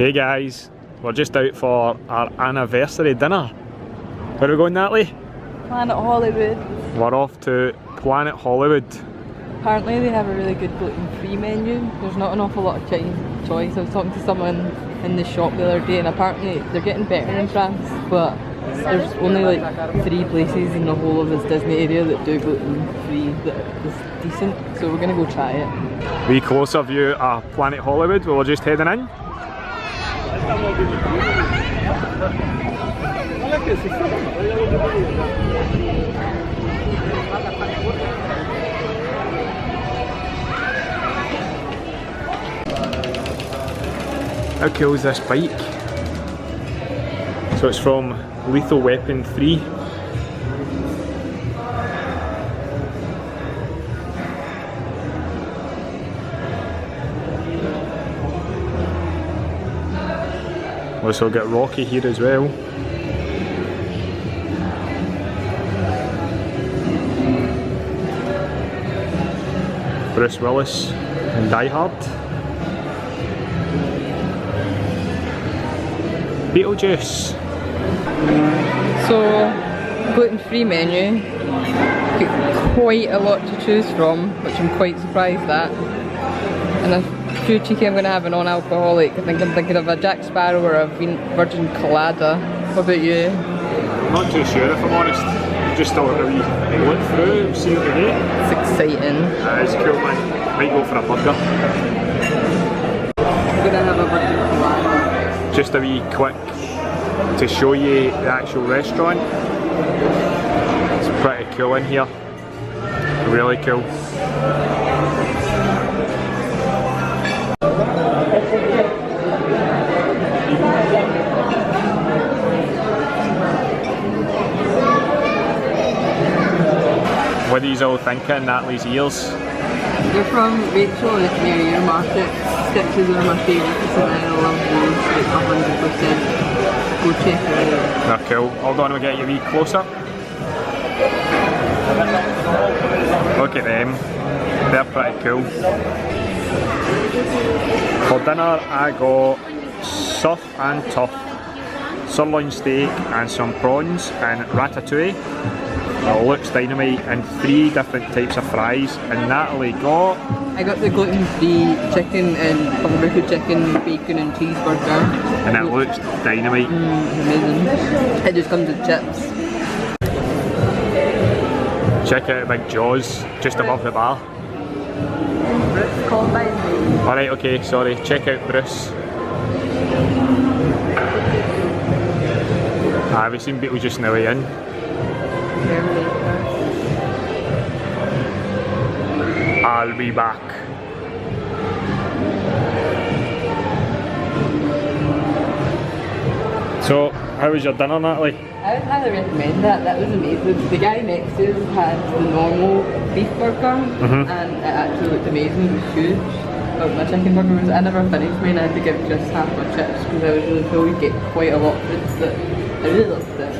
Hey guys, we're just out for our anniversary dinner. Where are we going, Natalie? Planet Hollywood. We're off to Planet Hollywood. Apparently they have a really good gluten-free menu. There's not an awful lot of choice. I was talking to someone in the shop the other day and apparently they're getting better in France, but there's only like 3 places in the whole of this Disney area that do gluten-free that is decent, so we're gonna go try it. Wee closer view of Planet Hollywood where we're just heading in. How cool is this bike? So it's from Lethal Weapon 3. Also got Rocky here as well. Bruce Willis and Die Hard. Beetlejuice. So, gluten-free menu. Got quite a lot to choose from, which I'm quite surprised at. And a few cheeky I'm going to have an non-alcoholic. I think I'm thinking of a Jack Sparrow or a Virgin Colada. What about you? Not too sure if I'm honest. Just still a wee look through, see what we get. It's exciting. It's cool, man. Might go for a burger. I'm going to have a Virgin Colada. Just a wee quick to show you the actual restaurant. It's pretty cool in here. Really cool. What are you all thinking, Natalie's ears? They're from Rachel and the Canary Ear Market. Stitches are my favourites and I love those, like 100%. Go check it out. Oh, cool. Hold on, we'll get you a wee closer. Look at them. They're pretty cool. For dinner I got surf and tough, sirloin steak and some prawns and ratatouille. It looks dynamite and 3 different types of fries, and Natalie got... I got the gluten-free chicken and paprika chicken, bacon and cheeseburger. And it looks dynamite. Amazing. It just comes with chips. Check out the big jaws just above the bar. Alright, okay, sorry. Check out Bruce. We've seen Beetlejuice on the way in. I'll be back. So, how was your dinner, Natalie? I would highly recommend that. That was amazing. The guy next to us had the normal beef burger and it actually looked amazing. It was huge. But my chicken burger was, I never finished mine. I had to give just half my chips because I was really full. You get quite a lot of it, but I really loved it.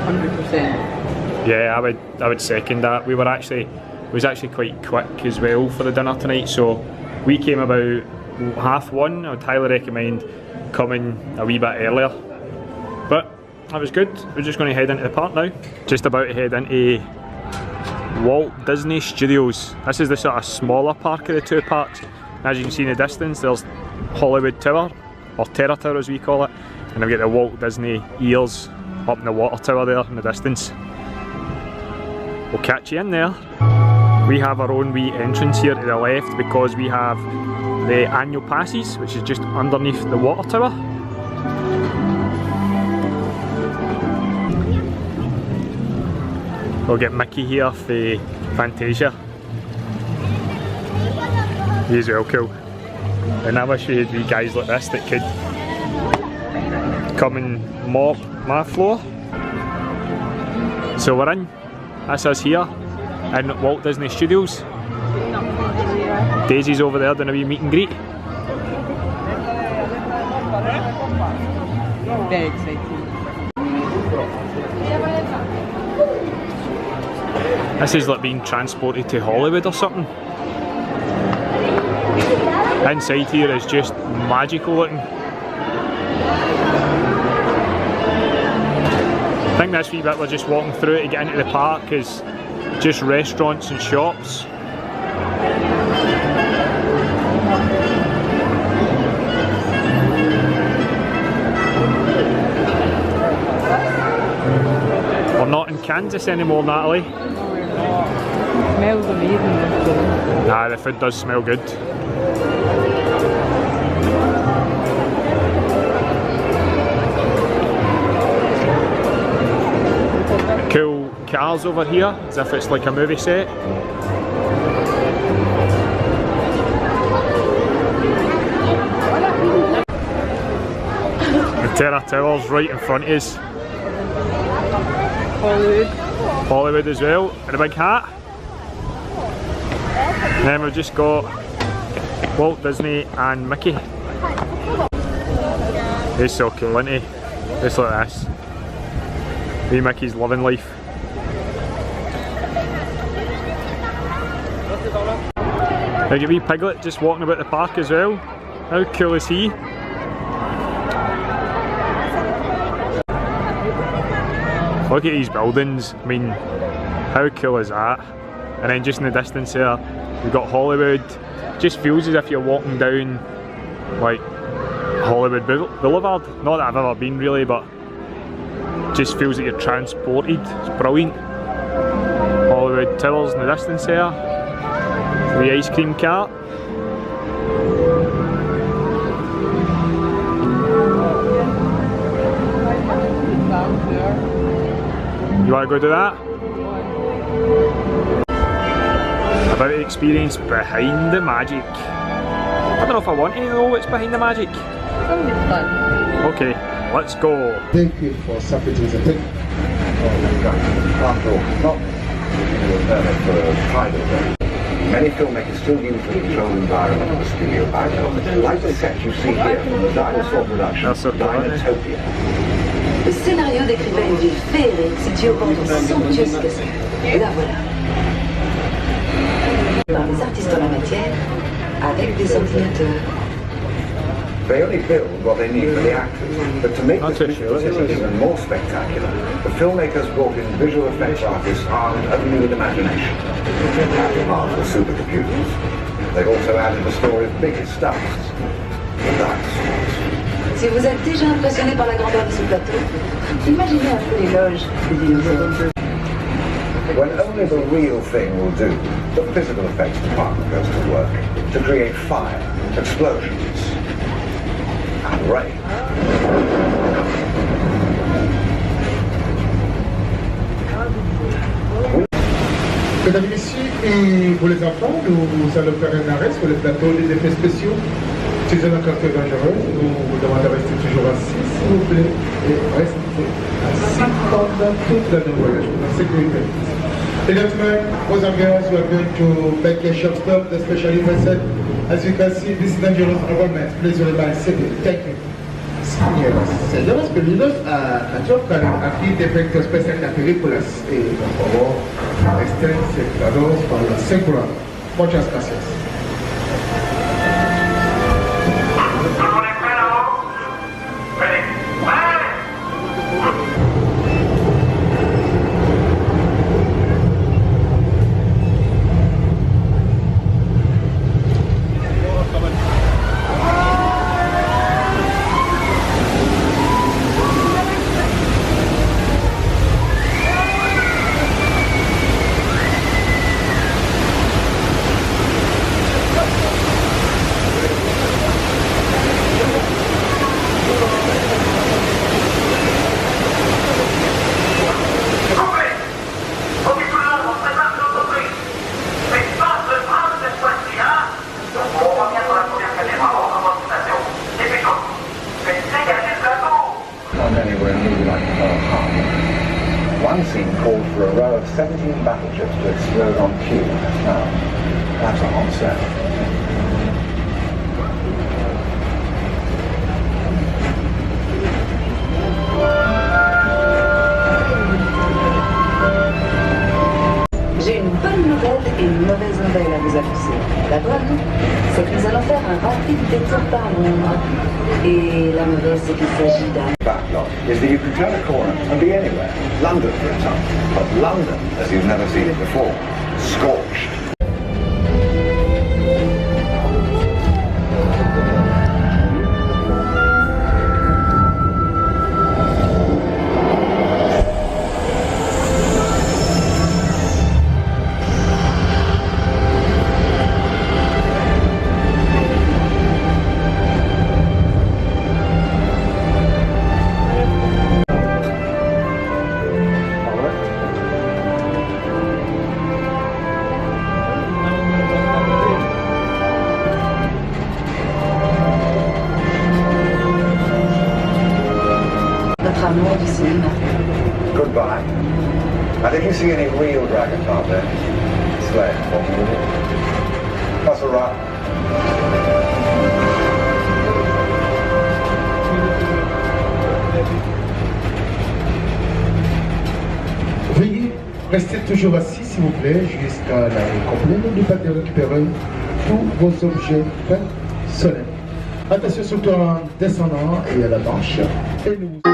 100%. Yeah, I would second that. It was actually quite quick as well for the dinner tonight, so we came about 1:30. I would highly recommend coming a wee bit earlier. But that was good. We're just going to head into the park now. Just about to head into Walt Disney Studios. This is the sort of smaller park of the 2 parks. As you can see in the distance, there's Hollywood Tower, or Terror Tower as we call it, and we've got the Walt Disney ears up in the water tower there in the distance. We'll catch you in there. We have our own wee entrance here to the left because we have the annual passes, which is just underneath the water tower. We'll get Mickey here for Fantasia. He's real cool. And I wish we had wee guys like this that could come and mop my floor. So we're in. That's us here in Walt Disney Studios. Daisy's over there doing a wee meet and greet. Very exciting. This is like being transported to Hollywood or something. Inside here is just magical looking. think this wee bit we're just walking through to get into the park is just restaurants and shops. We're not in Kansas anymore, Natalie. It smells amazing. Nah, the food does smell good. Cool cars over here, as if it's like a movie set. The Terra Tower's right in front of us. Hollywood. Hollywood as well, and a big hat. And then we've just got Walt Disney and Mickey. He's so cool, isn't he? Just like this. Wee Mickey's loving life. Like a wee piglet just walking about the park as well. How cool is he? Look at these buildings, I mean, how cool is that? And then just in the distance there, we've got Hollywood. Just feels as if you're walking down like Hollywood Boulevard. Not that I've ever been really, but just feels like you're transported. It's brilliant. Hollywood Towers in the distance there. The ice cream cart. You want to go do that? About the experience behind the magic. I don't know if I want to know what's behind the magic. Okay, let's go. Thank you for separating the thing. Many filmmakers still use the controlled environment of the studio background, like the set you see here from the dinosaur production Dinotopia. Le scénario décrivait une ville féerique située au bord d'une somptueuse cascade. La voilà. Par les artistes en la matière, avec des ordinateurs. They only build what they need for the actors, but to make this visual even more spectacular, the filmmakers brought in visual effects artists armed only with imagination. Powerful supercomputers. They've also added the story of biggest stars, the dinosaurs. Si vous êtes déjà impressionné par la grandeur de ce plateau, imaginez un peu l'éloge des dinosaures. When only the real thing will do, the physical effects department goes to work to create fire, explosions, and rain. Mesdames et messieurs, et pour les enfants, nous allons faire un arrêt sur le plateau des effets spéciaux. Si vous avez un caractère dangereux, nous vous demandons de rester toujours assis, s'il vous plaît, et restez assis pendant toute la voyage, pour la sécurité. Ladies and gentlemen, boys and girls, we are going to make a short stop, the special event set. As you can see, this is dangerous environment. Please remain seated. Thank you. Señoras, bienvenidos a Top Gun, aquí de efectos especiales de películas. Por favor, estén sentados para la seguridad. Muchas gracias. One scene called for a row of 17 battleships to explode on cue. Now, that's a hot set. J'ai une bonne nouvelle et une mauvaise nouvelle à vous annoncer. La bonne, c'est que nous allons faire un rapide détour par l'ombre. Et la mauvaise, c'est qu'il s'agit d'un... Backlog is that you can turn a corner and be anywhere. London, for example. But London, as you've never seen it before, scorched. Notre amour du cinéma. Goodbye. And if you see any real dragons out there, slay them for me, will you? That's a wrap. Veuillez rester toujours assis, s'il vous plaît, jusqu'à l'arrêt complet. N'oubliez pas de récupérer tous vos objets personnels. Attention surtout en descendant et à la marche. Et nous...